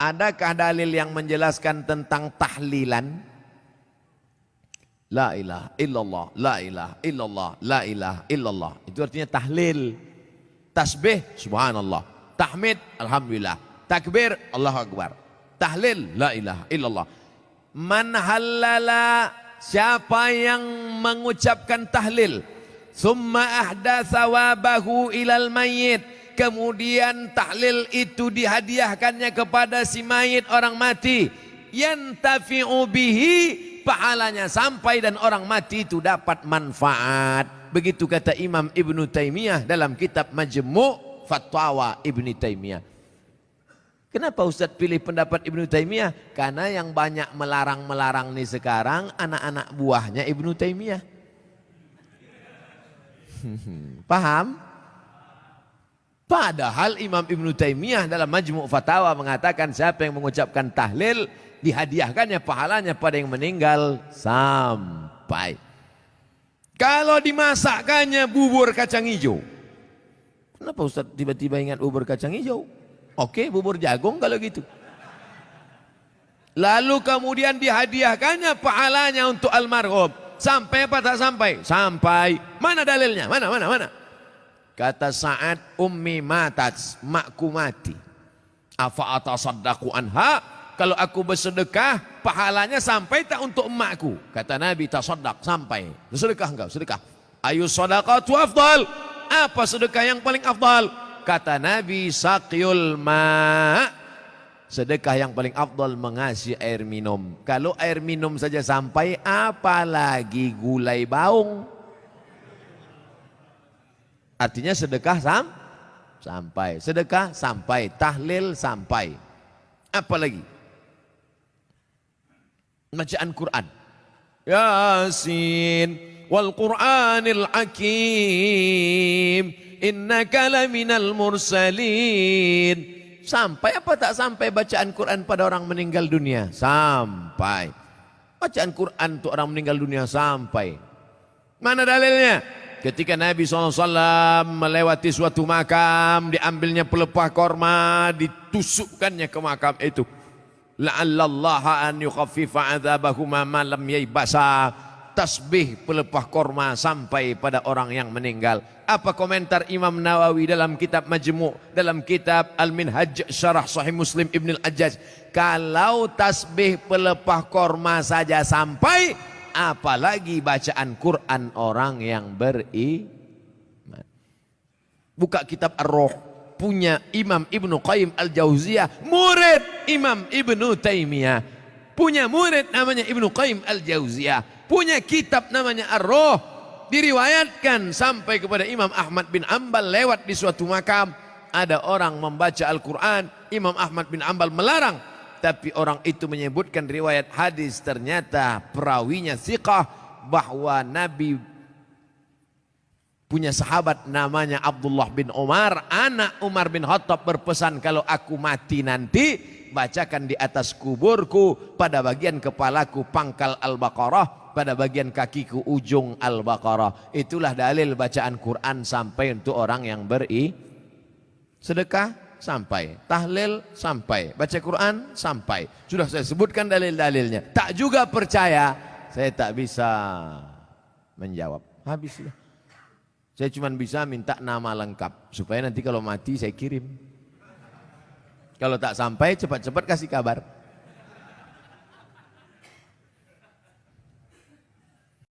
Adakah dalil yang menjelaskan tentang tahlilan? La ilaha illallah, la ilaha illallah, la ilaha illallah. Itu artinya tahlil. Tasbih, subhanallah. Tahmid, alhamdulillah. Takbir, Allahu akbar. Tahlil, la ilaha illallah. Man halala, siapa yang mengucapkan tahlil, summa ahdatsa wabahu ilal mayyit, kemudian tahlil itu dihadiahkannya kepada si mayit, orang mati, yantafi'u bihi, pahalanya sampai dan orang mati itu dapat manfaat. Begitu kata Imam Ibnu Taimiyah dalam kitab Majmu' Fatwa Ibnu Taimiyah. Kenapa Ustaz pilih pendapat Ibnu Taimiyah? Karena yang banyak melarang-melarang nih sekarang anak-anak buahnya Ibnu Taimiyah. Paham? Padahal Imam Ibnu Taimiyah dalam Majmu' Fatawa mengatakan siapa yang mengucapkan tahlil dihadiahkannya pahalanya pada yang meninggal sampai. Kalau dimasakkannya bubur kacang hijau. Kenapa Ustaz tiba-tiba ingat bubur kacang hijau? Oke, bubur jagung kalau gitu. Lalu kemudian dihadiahkannya pahalanya untuk almarhum. Sampai apa tak sampai? Sampai. Mana dalilnya? Mana? Kata Sa'ad, ummi matat, makku mati. Afa atasaddaqu anha? Kalau aku bersedekah, pahalanya sampai tak untuk emakku? Kata Nabi, tasaddaq, sampai. Sedekah enggak? Sedekah. Ayu sadaqatu afdal? Apa sedekah yang paling afdal? Kata Nabi, saqyul ma'. Sedekah yang paling afdal mengasih air minum. Kalau air minum saja sampai, apalagi gulai baung. Artinya sedekah sampai. Sedekah sampai. Tahlil sampai. Apa lagi? Bacaan Quran. Yasin wal Qur'anil Hakim innaka laminal mursalin. Sampai apa tak sampai bacaan Quran pada orang meninggal dunia? Sampai. Bacaan Quran untuk orang meninggal dunia sampai. Mana dalilnya? Ketika Nabi SAW melewati suatu makam, diambilnya pelepah korma, ditusukkannya ke makam itu. La'allallaha an yukhaffifa adzabahuma ma lam yaibasa. Tasbih pelepah korma sampai pada orang yang meninggal. Apa komentar Imam Nawawi dalam kitab Majmu', dalam kitab Al-Minhaj Syarah Sahih Muslim Ibn Al-Ajjaj? Kalau tasbih pelepah korma saja sampai, apalagi bacaan Quran orang yang beriman. Buka kitab Ar-Ruh, punya Imam Ibnu Qayyim Al-Jauziyah, murid Imam Ibnu Taimiyah. Punya murid namanya Ibnu Qayyim Al-Jauziyah, punya kitab namanya Ar-Ruh. Diriwayatkan sampai kepada Imam Ahmad bin Ambal lewat di suatu makam, ada orang membaca Al-Quran. Imam Ahmad bin Ambal melarang, tapi orang itu menyebutkan riwayat hadis, ternyata perawinya thiqah, bahwa Nabi punya sahabat namanya Abdullah bin Umar, anak Umar bin Khattab, berpesan, kalau aku mati nanti, bacakan di atas kuburku, pada bagian kepalaku pangkal Al-Baqarah, pada bagian kakiku ujung Al-Baqarah. Itulah dalil bacaan Quran sampai untuk orang yang sedekah sampai, tahlil sampai, baca Quran sampai. Sudah saya sebutkan dalil-dalilnya. Tak juga percaya, saya tak bisa menjawab. Habis sudah. Saya cuma bisa minta nama lengkap supaya nanti kalau mati saya kirim. Kalau tak sampai cepat-cepat kasih kabar.